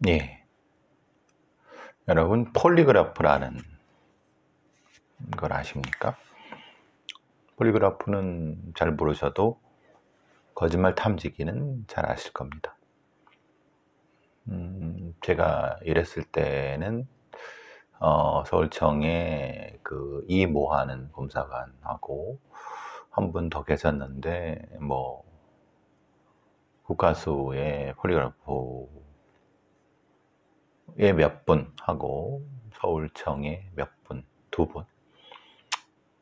예. 여러분, 폴리그래프라는 걸 아십니까? 폴리그래프는 잘 모르셔도 거짓말 탐지기는 잘 아실 겁니다. 제가 일했을 때는 서울청에 그 이모하는 검사관하고 한 분 더 계셨는데, 국가수의 폴리그래프에 몇 분 하고 서울청에 몇 분, 두 분,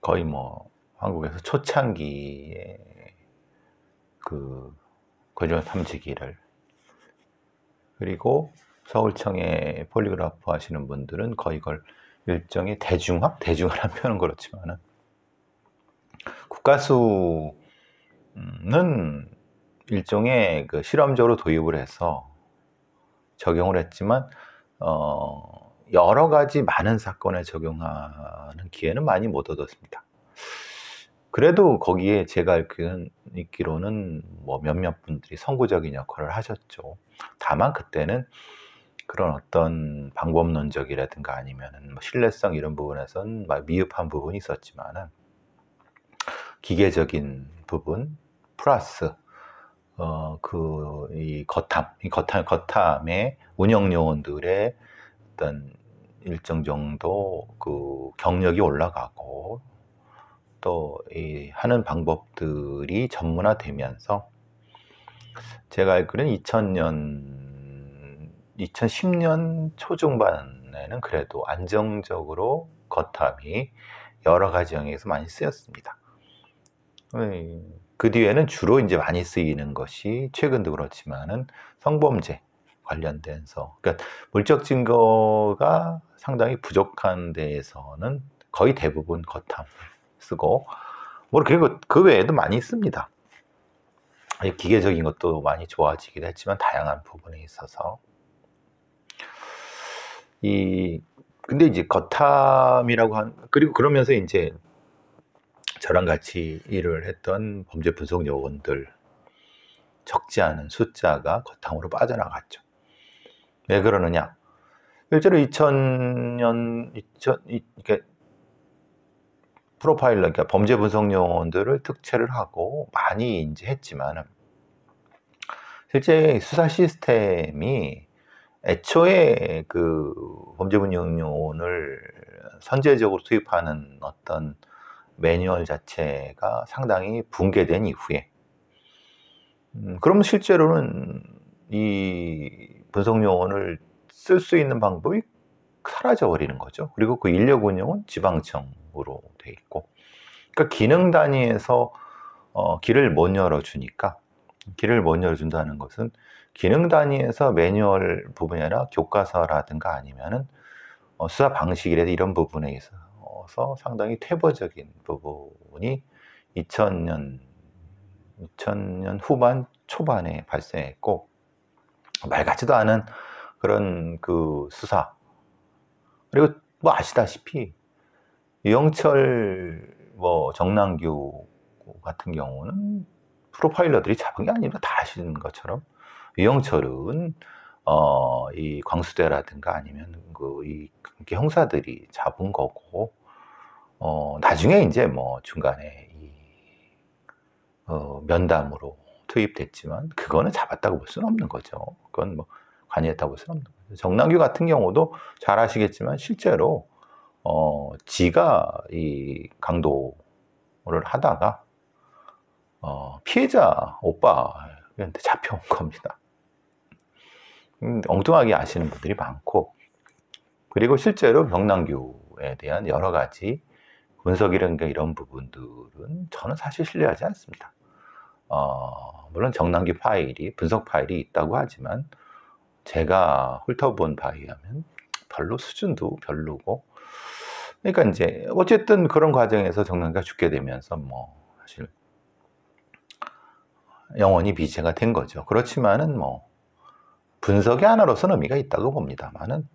거의 한국에서 초창기에 그 거짓말 탐지기를, 그리고 서울청에 폴리그래프 하시는 분들은 거의 이걸 일종의 대중화라는 표현은 그렇지만은, 국가수는 일종의 그 실험적으로 도입을 해서 적용을 했지만, 여러 가지 많은 사건에 적용하는 기회는 많이 못 얻었습니다. 그래도 거기에 제가 읽기로는 몇몇 분들이 선구적인 역할을 하셨죠. 다만 그때는 그런 어떤 방법론적이라든가 아니면은 신뢰성 이런 부분에선 미흡한 부분이 있었지만은, 기계적인 부분 플러스 이 거탐의 운영 요원들의 어떤 일정 정도 그 경력이 올라가고, 또 이 하는 방법들이 전문화되면서, 제가 알기로는 2010년 초중반에는 그래도 안정적으로 거탐이 여러 가지 영역에서 많이 쓰였습니다. 그 뒤에는 주로 이제 많이 쓰이는 것이, 최근도 그렇지만은 성범죄 관련돼서, 그러니까 물적 증거가 상당히 부족한 데에서는 거의 대부분 거탐을 쓰고, 그리고 그 외에도 많이 씁니다. 기계적인 것도 많이 좋아지기도 했지만 다양한 부분에 있어서. 근데 이제 거탐이라고 그리고 그러면서 이제 저랑 같이 일을 했던 범죄 분석 요원들 적지 않은 숫자가 거탐으로 빠져나갔죠. 왜 그러느냐? 실제로 2000년 이렇게 프로파일러, 그러니까 범죄 분석 요원들을 특채를 하고 많이 이제 했지만, 실제 수사 시스템이 애초에 그 범죄 분석 요원을 선제적으로 투입하는 어떤 매뉴얼 자체가 상당히 붕괴된 이후에, 그럼 실제로는 이 분석 요원을 쓸 수 있는 방법이 사라져 버리는 거죠. 그리고 그 인력 운영은 지방청으로 돼 있고, 그러니까 기능 단위에서 길을 못 열어주니까, 길을 못 열어준다는 것은 기능 단위에서 매뉴얼 부분이 아니라 교과서라든가 아니면은 수사 방식이라든가 이런 부분에 있어서 상당히 퇴보적인 부분이 2000년 후반 초반에 발생했고, 말 같지도 않은 그런 그 수사, 그리고 아시다시피 유영철 정남규 같은 경우는 프로파일러들이 잡은 게 아니라 다 아시는 것처럼, 유영철은 이 광수대라든가 아니면 이 형사들이 잡은 거고, 나중에 이제 중간에 면담으로 투입됐지만, 그거는 잡았다고 볼 수는 없는 거죠. 그건 관여했다고 볼 수는 없는 거죠. 정남규 같은 경우도 잘 아시겠지만, 실제로 지가 이 강도를 하다가 피해자 오빠한테 잡혀온 겁니다. 엉뚱하게 아시는 분들이 많고, 그리고 실제로 정남규에 대한 여러 가지 분석이라든가 이런 부분들은 저는 사실 신뢰하지 않습니다. 물론 정남규 분석 파일이 있다고 하지만, 제가 훑어본 바에 의하면 별로 수준도 별로고, 그러니까 이제 어쨌든 그런 과정에서 정남규가 죽게 되면서 사실 영원히 비체가 된 거죠. 그렇지만은 분석의 하나로서는 의미가 있다고 봅니다만은,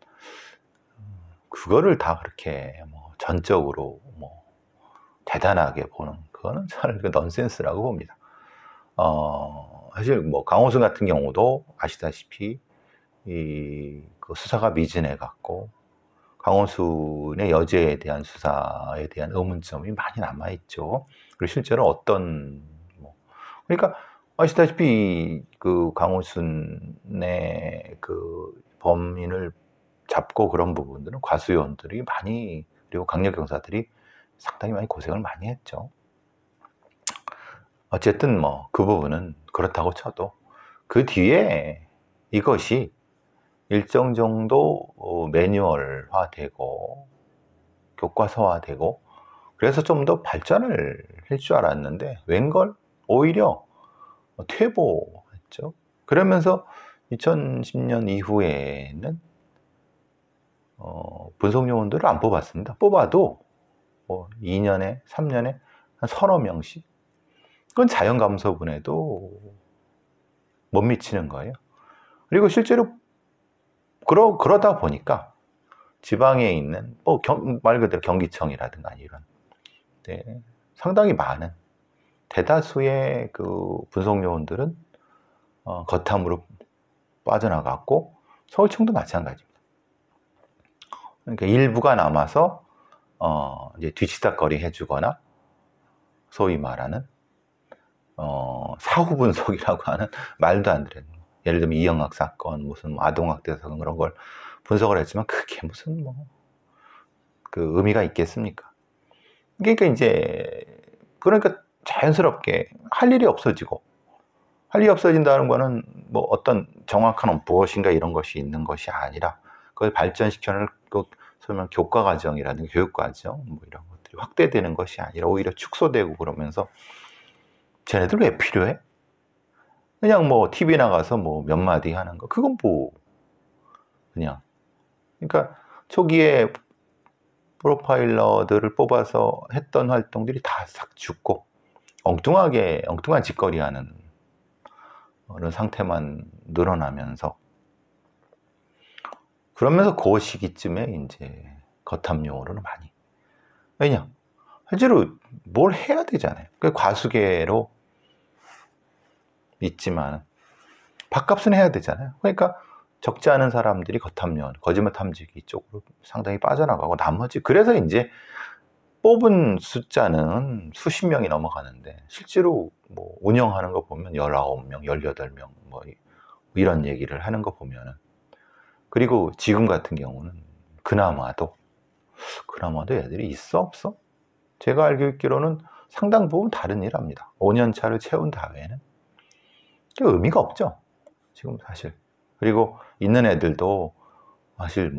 그거를 다 그렇게 전적으로 대단하게 보는, 그거는 잘 넌센스라고 봅니다. 사실 강호순 같은 경우도 아시다시피 그 수사가 미진해 갖고 강원순의 여죄에 대한 수사에 대한 의문점이 많이 남아 있죠. 그리고 실제로 어떤 그러니까 아시다시피 그 강원순의 그 범인을 잡고 그런 부분들은 과수요원들이 많이, 그리고 강력경사들이 상당히 많이 고생을 많이 했죠. 어쨌든 그 부분은 그렇다고 쳐도 그 뒤에 이것이 일정 정도 매뉴얼화되고 교과서화되고 그래서 좀 더 발전을 할 줄 알았는데 웬걸 오히려 퇴보했죠. 그러면서 2010년 이후에는 분석요원들을 안 뽑았습니다. 뽑아도 2년에 3년에 한 서너 명씩, 그건 자연감소분에도 못 미치는 거예요. 그리고 실제로 그러다 보니까 지방에 있는 말 그대로 경기청이라든가 이런 상당히 많은 대다수의 그 분석요원들은 거탐으로 빠져나갔고 서울청도 마찬가지입니다. 그러니까 일부가 남아서 이제 뒤치다거리 해주거나 소위 말하는 사후 분석이라고 하는 말도 안 되는, 예를 들면 이영학 사건, 무슨 아동학대 사건 그런 걸 분석을 했지만 그게 무슨 그 의미가 있겠습니까? 그러니까 이제 그러니까 자연스럽게 할 일이 없어지고, 할 일이 없어진다는 거는 어떤 정확한 무엇인가 이런 것이 있는 것이 아니라 그걸 발전시켜낼 설명 교과과정이라든가 교육과정 이런 것들이 확대되는 것이 아니라 오히려 축소되고, 그러면서 쟤네들 왜 필요해? 그냥 TV 나가서 몇 마디 하는 거, 그건 그냥. 그러니까 초기에 프로파일러들을 뽑아서 했던 활동들이 다 싹 죽고 엉뚱한 짓거리 하는 그런 상태만 늘어나면서, 그러면서 그 시기쯤에 이제 거탐용으로는 많이, 왜냐? 실제로 뭘 해야 되잖아요. 과수계로 있지만 밥값은 해야 되잖아요. 그러니까 적지 않은 사람들이 거탐용, 거짓말 탐지기 쪽으로 상당히 빠져나가고, 나머지 그래서 이제 뽑은 숫자는 수십 명이 넘어가는데 실제로 운영하는 거 보면 19명, 18명 이런 얘기를 하는 거 보면은, 그리고 지금 같은 경우는 그나마도 애들이 있어 없어? 제가 알고 있기로는 상당 부분 다른 일 합니다. 5년 차를 채운 다음에는 의미가 없죠, 지금 사실. 그리고 있는 애들도 사실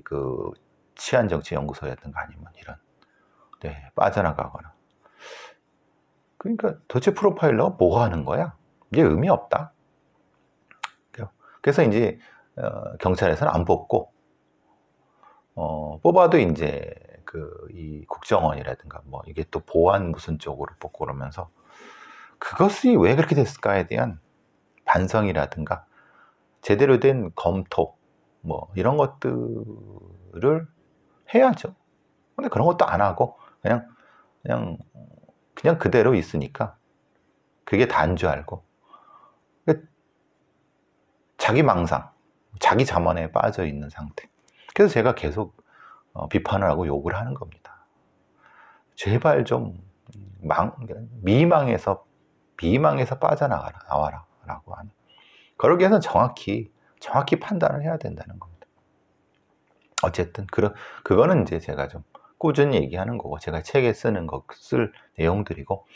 그 치안정치연구소였던가 아니면 이런 빠져나가거나, 그러니까 도대체 프로파일러가 뭐 하는 거야? 이게 의미 없다. 그래서 이제 경찰에서는 안 뽑고, 뽑아도 이제 이 국정원이라든가 이게 또 보안 무슨 쪽으로 뽑고, 그러면서 그것이 왜 그렇게 됐을까에 대한 반성이라든가 제대로 된 검토 이런 것들을 해야죠. 근데 그런 것도 안 하고 그냥 그대로 있으니까 그게 다인 줄 알고 자기 망상, 자기 자만에 빠져 있는 상태. 그래서 제가 계속 비판을 하고 욕을 하는 겁니다. 제발 좀 미망에서 빠져나와라 라고 하는, 그러기 위해서는 정확히 판단을 해야 된다는 겁니다. 어쨌든 그거는 이제 제가 좀 꾸준히 얘기하는 거고, 제가 책에 쓸 내용들이고,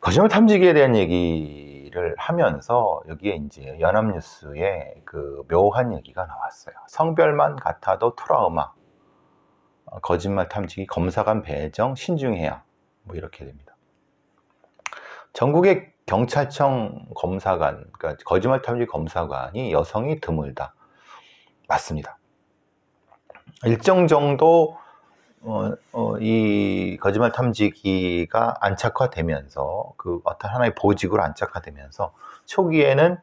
거짓말 탐지기에 대한 얘기를 하면서 여기에 이제 연합뉴스에 그 묘한 얘기가 나왔어요. 성별만 같아도 트라우마, 거짓말 탐지기 검사관 배정 신중해야, 이렇게 됩니다. 전국의 경찰청 검사관, 그러니까 거짓말 탐지기 검사관이 여성이 드물다. 맞습니다. 일정 정도 이 거짓말 탐지기가 안착화되면서, 그 어떤 하나의 보직으로 안착화되면서 초기에는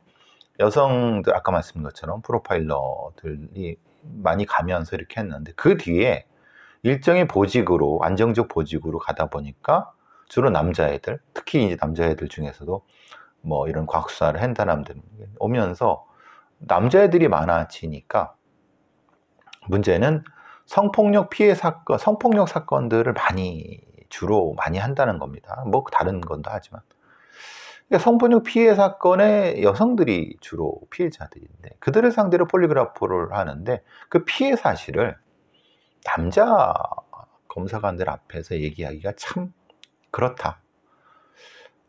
여성들, 아까 말씀드린 것처럼 프로파일러들이 많이 가면서 이렇게 했는데, 그 뒤에 일정의 보직으로, 안정적 보직으로 가다 보니까 주로 남자애들, 특히 이제 남자애들 중에서도 이런 과학수사를 한 사람들 오면서 남자애들이 많아지니까 문제는 성폭력 피해 사건, 성폭력 사건들을 주로 많이 한다는 겁니다. 뭐 다른 건도 하지만. 그러니까 성폭력 피해 사건의 여성들이 주로 피해자들인데 그들을 상대로 폴리그래프를 하는데 그 피해 사실을 남자 검사관들 앞에서 얘기하기가 참 그렇다.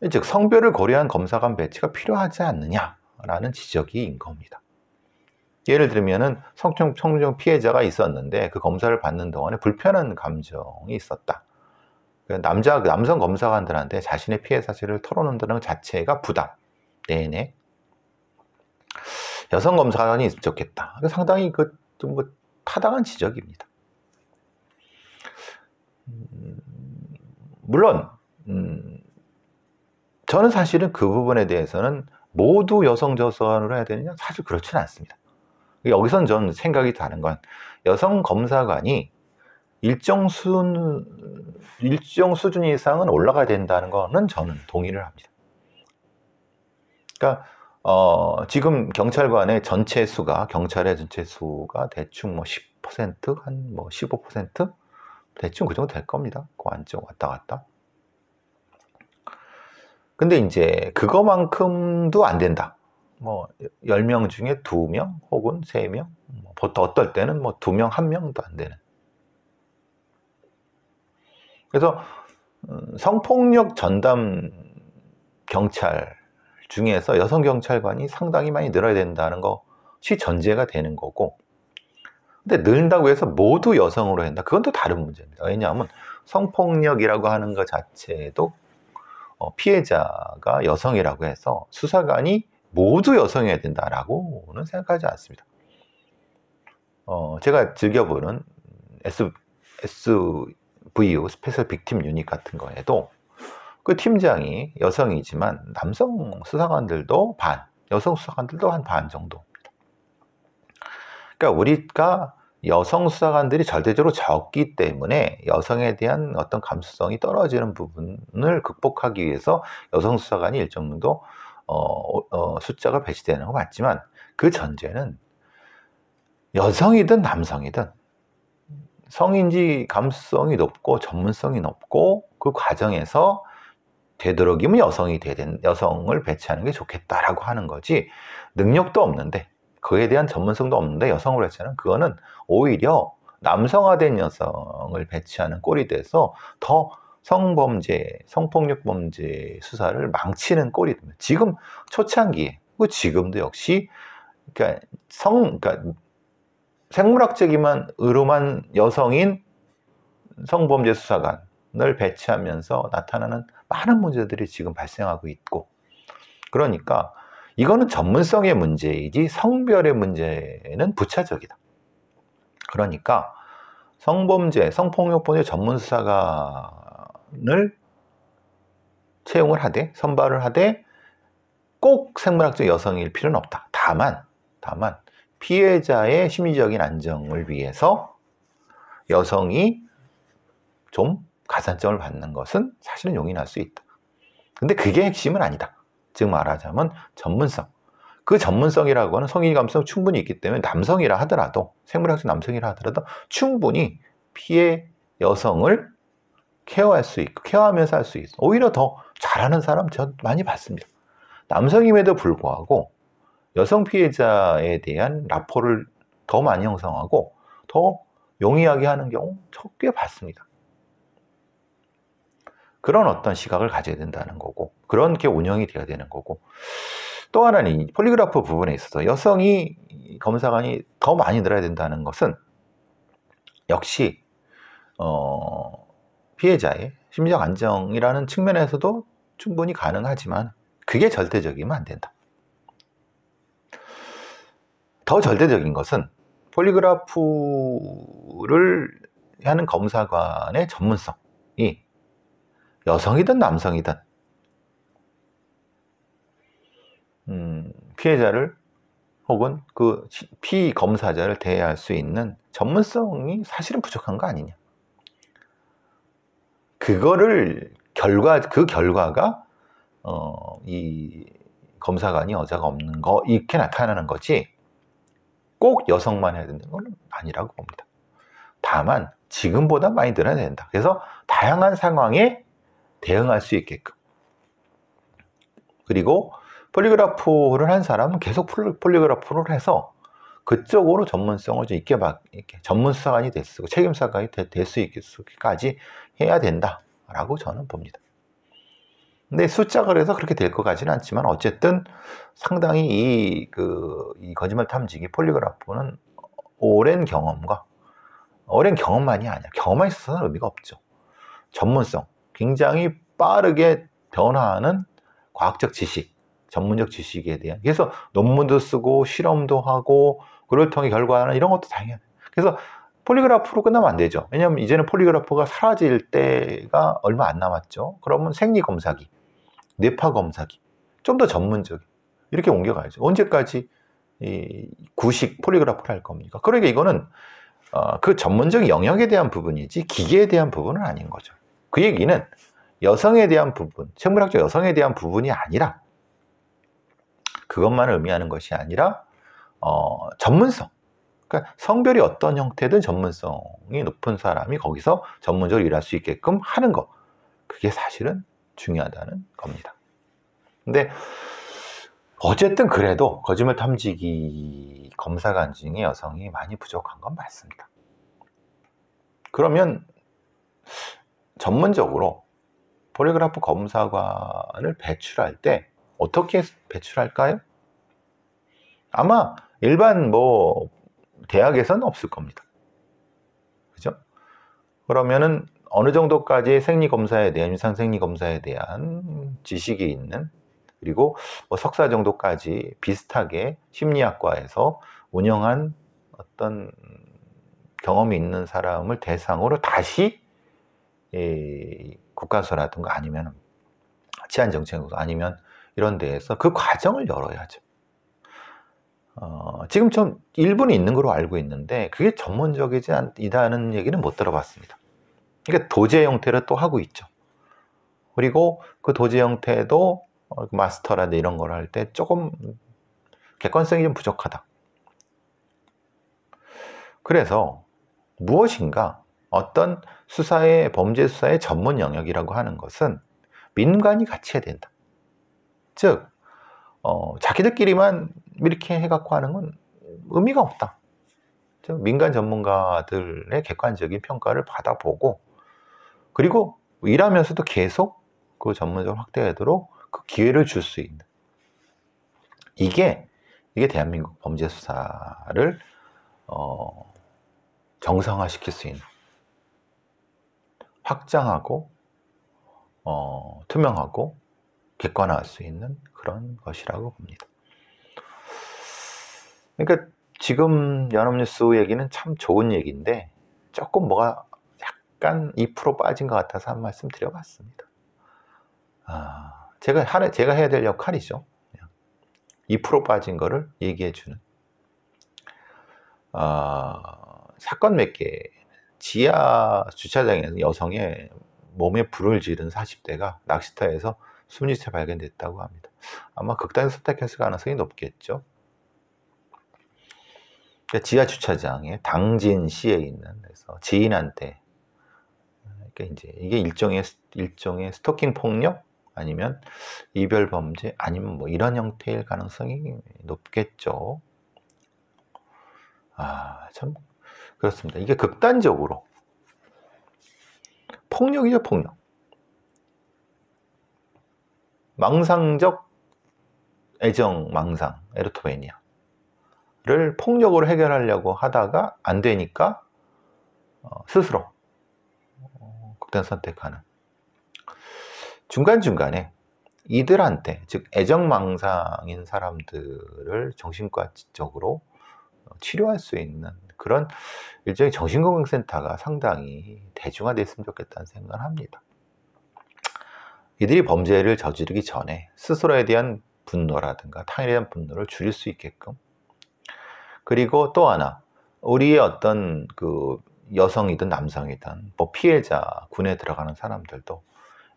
즉 성별을 고려한 검사관 배치가 필요하지 않느냐라는 지적인 겁니다. 예를 들면은 성폭력 피해자가 있었는데 그 검사를 받는 동안에 불편한 감정이 있었다. 남성 검사관들한테 자신의 피해 사실을 털어놓는다는 것 자체가 부담 내내 여성 검사관이 있으면 좋겠다. 상당히 좀 타당한 지적입니다. 물론 저는 사실은 그 부분에 대해서는 모두 여성 저선으로 해야 되느냐? 사실 그렇지는 않습니다. 여기선 저는 생각이 다른 건 여성 검사관이 일정 수준 이상은 올라가야 된다는 거는 저는 동의를 합니다. 그러니까 지금 경찰관의 전체 수가 경찰의 전체 수가 대충 뭐 10% 한 뭐 15% 대충 그 정도 될 겁니다. 그 안쪽 왔다 갔다. 근데 이제 그거만큼도 안 된다. 뭐 10명 중에 2명 혹은 3명, 보통 어떨 때는 뭐 2명, 1명도 안 되는. 그래서 성폭력 전담 경찰 중에서 여성 경찰관이 상당히 많이 늘어야 된다는 것이 전제가 되는 거고, 근데 늘린다고 해서 모두 여성으로 한다. 그건 또 다른 문제입니다. 왜냐하면 성폭력이라고 하는 것 자체도 피해자가 여성이라고 해서 수사관이 모두 여성이어야 된다라고는 생각하지 않습니다. 제가 즐겨보는 SVU, 스페셜 빅팀 유닛 같은 거에도 그 팀장이 여성이지만 남성 수사관들도 반, 여성 수사관들도 한 반 정도입니다. 그러니까 우리가 여성 수사관들이 절대적으로 적기 때문에 여성에 대한 어떤 감수성이 떨어지는 부분을 극복하기 위해서 여성 수사관이 일정 정도 숫자가 배치되는 거 맞지만, 그 전제는 여성이든 남성이든 성인지 감수성이 높고 전문성이 높고 그 과정에서 되도록이면 여성을 배치하는 게 좋겠다라고 하는 거지, 능력도 없는데 그에 대한 전문성도 없는데 여성을 배치하는, 그거는 오히려 남성화된 여성을 배치하는 꼴이 돼서 더 성범죄, 성폭력 범죄 수사를 망치는 꼴이 됩니다. 지금 초창기에, 지금도 역시 그러니까 생물학적으로만 여성인 성범죄 수사관을 배치하면서 나타나는 많은 문제들이 지금 발생하고 있고, 그러니까 이거는 전문성의 문제이지 성별의 문제는 부차적이다. 그러니까 성범죄, 성폭력범죄 전문 수사관을 채용을 하되, 선발을 하되 꼭 생물학적 여성일 필요는 없다. 다만 피해자의 심리적인 안정을 위해서 여성이 좀 가산점을 받는 것은 사실은 용인할 수 있다. 근데 그게 핵심은 아니다. 즉 말하자면 전문성. 그 전문성이라고 하는 성인 감수성 충분히 있기 때문에 남성이라 하더라도, 생물학적 남성이라 하더라도 충분히 피해 여성을 케어할 수 있고, 케어하면서 할 수 있어. 오히려 더 잘하는 사람 저 많이 봤습니다. 남성임에도 불구하고 여성 피해자에 대한 라포를 더 많이 형성하고 더 용이하게 하는 경우 저 꽤 봤습니다. 그런 어떤 시각을 가져야 된다는 거고, 그런 게 운영이 돼야 되는 거고, 또 하나는 폴리그래프 부분에 있어서 여성이 검사관이 더 많이 늘어야 된다는 것은 역시 피해자의 심리적 안정이라는 측면에서도 충분히 가능하지만 그게 절대적이면 안 된다. 더 절대적인 것은 폴리그래프를 하는 검사관의 전문성이 여성이든 남성이든 피해자를 혹은 그 피검사자를 대해할 수 있는 전문성이 사실은 부족한 거 아니냐. 그 결과가 이 검사관이 여자가 없는 거, 이렇게 나타나는 거지, 꼭 여성만 해야 된다는 건 아니라고 봅니다. 다만 지금보다 많이 늘어야 된다. 그래서 다양한 상황에 대응할 수 있게끔. 그리고 폴리그래프를 한 사람은 계속 폴리그래프를 해서 그쪽으로 전문성을 좀 있게 전문사관이 됐고 책임사관이 될 수 있게까지 해야 된다라고 저는 봅니다. 근데 숫자가 그래서 그렇게 될 것 같지는 않지만 어쨌든 상당히 이 거짓말 탐지기 폴리그래프는 오랜 경험만이 아니라 경험만 있어서는 의미가 없죠. 전문성, 굉장히 빠르게 변화하는 과학적 지식, 전문적 지식에 대한, 그래서 논문도 쓰고 실험도 하고 그걸 통해 결과는 이런 것도 당연해요. 그래서 폴리그래프로 끝나면 안 되죠. 왜냐하면 이제는 폴리그래프가 사라질 때가 얼마 안 남았죠. 그러면 생리검사기, 뇌파검사기, 좀 더 전문적인 이렇게 옮겨가야죠. 언제까지 이 구식 폴리그래프를 할 겁니까? 그러니까 이거는 그 전문적 영역에 대한 부분이지 기계에 대한 부분은 아닌 거죠. 그 얘기는 여성에 대한 부분, 생물학적 여성에 대한 부분이 아니라 그것만 의미하는 것이 아니라 전문성. 그러니까 성별이 어떤 형태든 전문성이 높은 사람이 거기서 전문적으로 일할 수 있게끔 하는 것. 그게 사실은 중요하다는 겁니다. 근데 어쨌든 그래도 거짓말 탐지기 검사관 중에 여성이 많이 부족한 건 맞습니다. 그러면 전문적으로 폴리그래프 검사관을 배출할 때 어떻게 배출할까요? 아마 일반 대학에서는 없을 겁니다. 그죠? 그러면은 어느 정도까지 생리검사에 대한, 임상생리검사에 대한 지식이 있는, 그리고 석사 정도까지 비슷하게 심리학과에서 운영한 어떤 경험이 있는 사람을 대상으로 다시 국가서라든가 아니면 치안정책국 아니면 이런 데에서 그 과정을 열어야죠. 지금 좀 일부는 있는 걸로 알고 있는데 그게 전문적이지 않다는 얘기는 못 들어봤습니다. 그러니까 도제 형태를 또 하고 있죠. 그리고 그 도제 형태도 마스터라든지 이런 걸 할 때 조금 객관성이 좀 부족하다. 그래서 무엇인가 어떤 범죄 수사의 전문 영역이라고 하는 것은 민간이 같이 해야 된다. 즉 자기들끼리만 이렇게 해갖고 하는 건 의미가 없다. 즉 민간 전문가들의 객관적인 평가를 받아보고 그리고 일하면서도 계속 그 전문적으로 확대하도록 그 기회를 줄 수 있는 이게 대한민국 범죄 수사를 정상화시킬 수 있는 확장하고 투명하고 객관화할 수 있는 그런 것이라고 봅니다. 그러니까 지금 연합뉴스 얘기는 참 좋은 얘기인데 조금 뭐가 약간 2% 빠진 것 같아서 한 말씀 드려봤습니다. 제가 해야 될 역할이죠. 2% 빠진 거를 얘기해주는. 사건 몇 개, 지하 주차장에서 여성의 몸에 불을 지른 40대가 낚시터에서 숨진 발견됐다고 합니다. 아마 극단에서 선택했을 가능성이 높겠죠. 그러니까 지하 주차장에 당진시에 있는 데서 지인한테 그러니까 이제 이게 일종의 스토킹 폭력 아니면 이별 범죄 아니면 이런 형태일 가능성이 높겠죠. 참 그렇습니다. 이게 극단적으로 폭력이죠, 폭력. 망상적 애정 망상, 에로토베니아를 폭력으로 해결하려고 하다가 안 되니까 스스로 극단 선택하는. 중간중간에 이들한테, 즉 애정망상인 사람들을 정신과적으로 치료할 수 있는 그런 일종의 정신건강센터가 상당히 대중화됐으면 좋겠다는 생각을 합니다. 이들이 범죄를 저지르기 전에 스스로에 대한 분노라든가 타인에 대한 분노를 줄일 수 있게끔, 그리고 또 하나 우리의 어떤 여성이든 남성이든 피해자 군에 들어가는 사람들도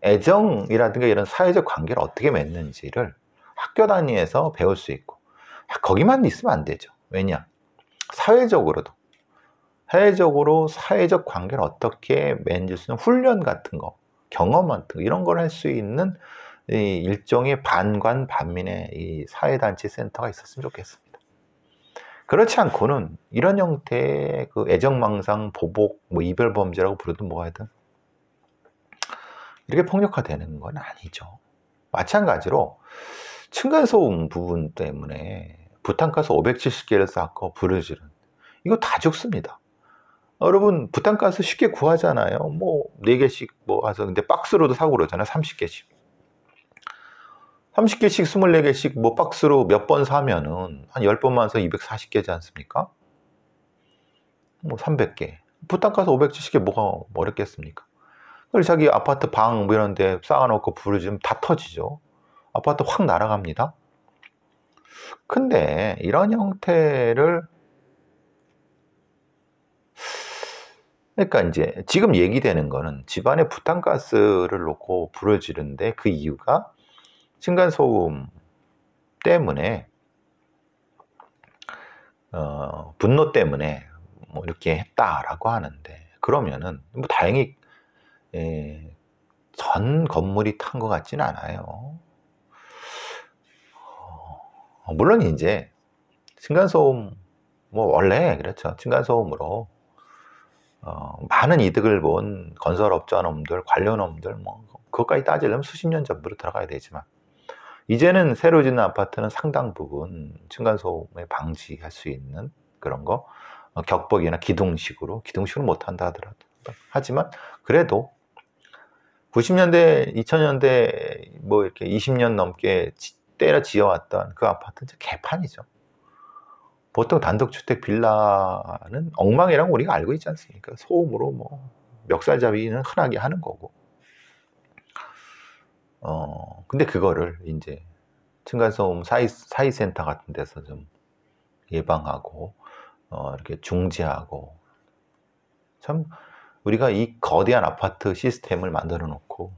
애정이라든가 이런 사회적 관계를 어떻게 맺는지를 학교 단위에서 배울 수 있고 거기만 있으면 안 되죠. 왜냐? 사회적으로도, 사회적으로 사회적 관계를 어떻게 맺을 수 있는 훈련 같은 거, 경험 같은 거, 이런 걸 할 수 있는 이 일종의 반관 반민의 이 사회단체 센터가 있었으면 좋겠습니다. 그렇지 않고는 이런 형태의 그 애정망상, 보복, 뭐 이별범죄라고 부르든 뭐 하든 이렇게 폭력화되는 건 아니죠. 마찬가지로 층간소음 부분 때문에 부탄가스 570개를 쌓고 부르짖은, 이거 다 죽습니다. 여러분 부탄가스 쉽게 구하잖아요. 뭐 4개씩 뭐 해서, 근데 박스로도 사고 그러잖아요. 30개씩 24개씩 뭐 박스로 몇 번 사면은 한 10번만 사서 240개지 않습니까? 뭐 300개. 부탄가스 570개 뭐가 어렵겠습니까? 그걸 자기 아파트 방 뭐 이런 데 쌓아놓고 부르짖으면 다 터지죠. 아파트 확 날아갑니다. 근데 이런 형태를, 그러니까 이제 지금 얘기되는 거는 집안에 부탄가스를 놓고 불을 지르는데 그 이유가 층간소음 때문에 분노 때문에 뭐 이렇게 했다라고 하는데, 그러면은 뭐 다행히 전 건물이 탄 것 같지는 않아요. 물론 이제 층간소음, 뭐 원래 그렇죠. 층간소음으로 많은 이득을 본 건설업자놈들, 관련업들, 뭐 그것까지 따지려면 수십 년 전부터 들어가야 되지만, 이제는 새로 짓는 아파트는 상당 부분 층간소음을 방지할 수 있는 그런 거, 격법이나 기둥식으로 못한다 하더라도, 하지만 그래도 90년대, 2000년대 뭐 이렇게 20년 넘게 때려 지어왔던 그 아파트는 개판이죠. 보통 단독주택 빌라는 엉망이라고 우리가 알고 있지 않습니까? 소음으로 뭐 멱살잡이는 흔하게 하는 거고. 근데 그거를 이제 층간소음 사이센터 같은 데서 좀 예방하고, 이렇게 중지하고, 참 우리가 이 거대한 아파트 시스템을 만들어 놓고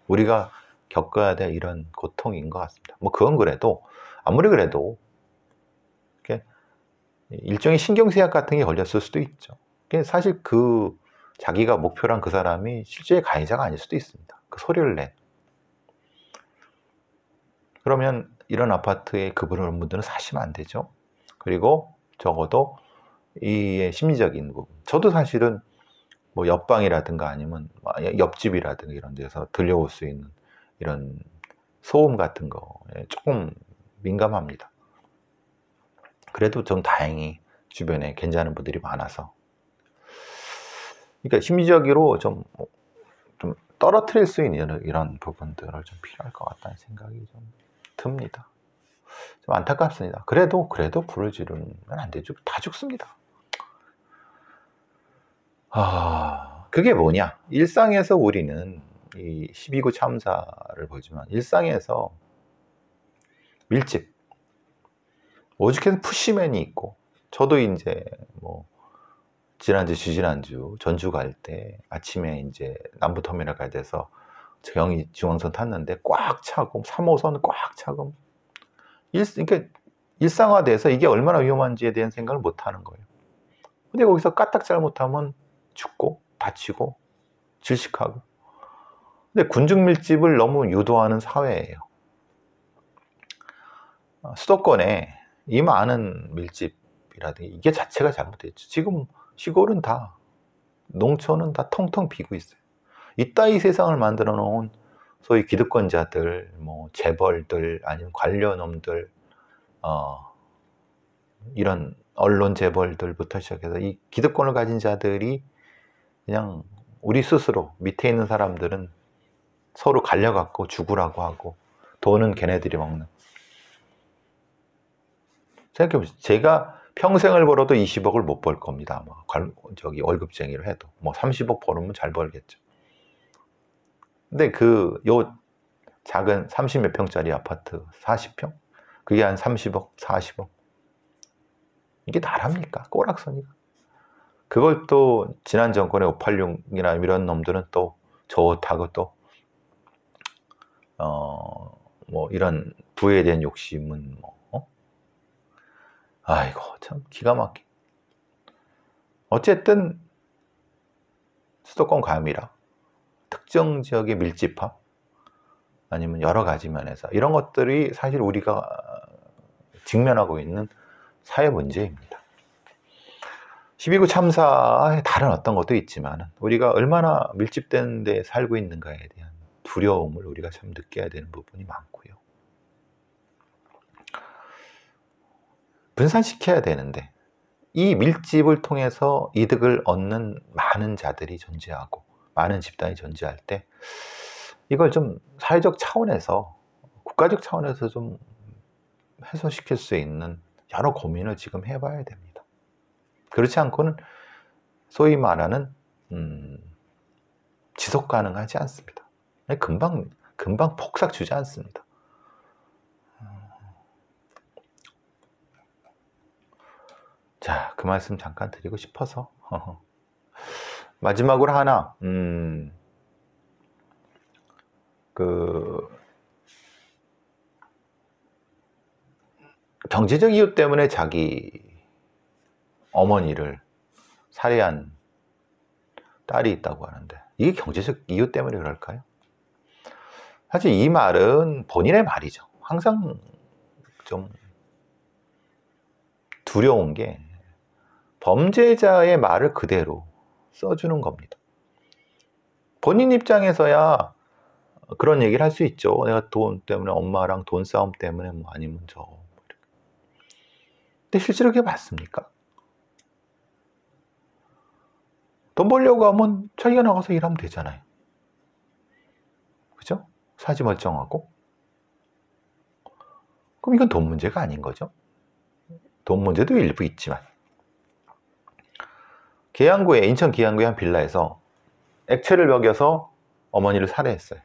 우리가 겪어야 될 이런 고통인 것 같습니다. 뭐 그건 그래도, 아무리 그래도 이렇게 일종의 신경쇠약 같은 게 걸렸을 수도 있죠. 사실 그 자기가 목표란 그 사람이 실제 가해자가 아닐 수도 있습니다. 그 소리를 낸. 그러면 이런 아파트에 그런 분들은 사시면 안 되죠. 그리고 적어도 이 심리적인 부분, 저도 사실은 뭐 옆방이라든가 아니면 옆집이라든가 이런 데서 들려올 수 있는 이런 소음 같은 거에 조금 민감합니다. 그래도 좀 다행히 주변에 괜찮은 분들이 많아서, 그러니까 심리적으로 좀 떨어뜨릴 수 있는 이런 부분들을 좀 필요할 것 같다는 생각이 좀 듭니다. 좀 안타깝습니다. 그래도 불을 지르면 안 되죠. 다 죽습니다. 그게 뭐냐? 일상에서 우리는 이 12구 참사를 보지만, 일상에서 밀집, 오죽해서 푸시맨이 있고, 저도 이제 뭐 지난주, 지지난주 전주 갈 때 아침에 이제 남부터미널 가야 돼서 경의 중앙선 탔는데 꽉 차고, 3호선 꽉 차고, 그러니까 일상화돼서 이게 얼마나 위험한지에 대한 생각을 못 하는 거예요. 근데 거기서 까딱 잘못하면 죽고 다치고 질식하고. 근데 군중 밀집을 너무 유도하는 사회예요. 수도권에 이 많은 밀집이라든가 이게 자체가 잘못됐죠. 지금 시골은 다, 농촌은 다 텅텅 비고 있어요. 이따위 세상을 만들어 놓은 소위 기득권자들, 뭐 재벌들, 아니면 관련놈들, 이런 언론 재벌들부터 시작해서 이 기득권을 가진 자들이 그냥 우리 스스로, 밑에 있는 사람들은 서로 갈려갖고 죽으라고 하고, 돈은 걔네들이 먹는. 생각해보세요. 제가 평생을 벌어도 20억을 못 벌 겁니다. 아마 월급쟁이를 해도 뭐 30억 벌으면 잘 벌겠죠. 근데 요 작은 30몇 평짜리 아파트 40평, 그게 한 30억, 40억, 이게 나랍니까? 꼬락서니까. 그걸 또 지난 정권의 586이나 이런 놈들은 또 좋다고 또 뭐 이런 부에 대한 욕심은 뭐 아이고 참 기가 막혀. 어쨌든 수도권 과밀화, 특정 지역의 밀집화, 아니면 여러 가지 면에서 이런 것들이 사실 우리가 직면하고 있는 사회 문제입니다. 12.9 참사의 다른 어떤 것도 있지만 우리가 얼마나 밀집된 데 살고 있는가에 대한 두려움을 우리가 참 느껴야 되는 부분이 많고요. 분산시켜야 되는데 이 밀집을 통해서 이득을 얻는 많은 자들이 존재하고 많은 집단이 존재할 때 이걸 좀 사회적 차원에서, 국가적 차원에서 좀 해소시킬 수 있는 여러 고민을 지금 해봐야 됩니다. 그렇지 않고는 소위 말하는 지속 가능하지 않습니다. 금방 폭삭 주지 않습니다. 자, 그 말씀 잠깐 드리고 싶어서 마지막으로 하나 경제적 이유 때문에 자기 어머니를 살해한 딸이 있다고 하는데 이게 경제적 이유 때문에 그럴까요? 사실 이 말은 본인의 말이죠. 항상 좀 두려운 게 범죄자의 말을 그대로 써주는 겁니다. 본인 입장에서야 그런 얘기를 할 수 있죠. 내가 돈 때문에, 엄마랑 돈 싸움 때문에, 뭐 아니면 근데 실제로 그게 맞습니까? 돈 벌려고 하면 자기가 나가서 일하면 되잖아요. 그죠? 사지 멀쩡하고. 그럼 이건 돈 문제가 아닌 거죠. 돈 문제도 일부 있지만. 인천 계양구의 한 빌라에서 액체를 먹여서 어머니를 살해했어요.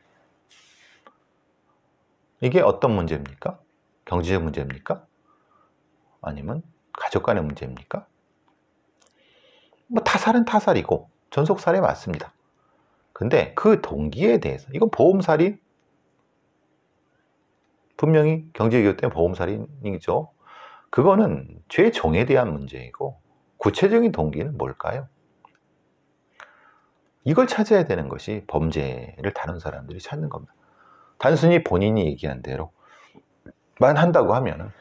이게 어떤 문제입니까? 경제적 문제입니까? 아니면 가족 간의 문제입니까? 뭐 타살은 타살이고 전속살해 맞습니다. 근데 그 동기에 대해서 이건 보험살인, 분명히 경제적 이유 때문에 보험살인이죠. 그거는 죄종에 대한 문제이고 구체적인 동기는 뭘까요? 이걸 찾아야 되는 것이 범죄를 다룬 사람들이 찾는 겁니다. 단순히 본인이 얘기한 대로만 한다고 하면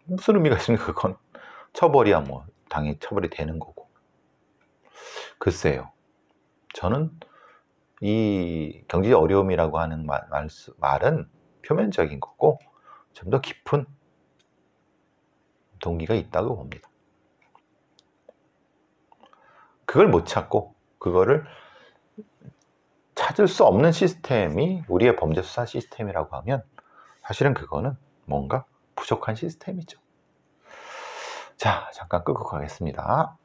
무슨 의미가 있습니까? 그건 처벌이야 뭐 당연히 처벌이 되는 거고. 글쎄요. 저는 이 경제적 어려움이라고 하는 말은 표면적인 거고 좀 더 깊은 동기가 있다고 봅니다. 그걸 못 찾고 그거를 찾을 수 없는 시스템이 우리의 범죄 수사 시스템이라고 하면 사실은 그거는 뭔가 부족한 시스템이죠. 자, 잠깐 끄고 가겠습니다.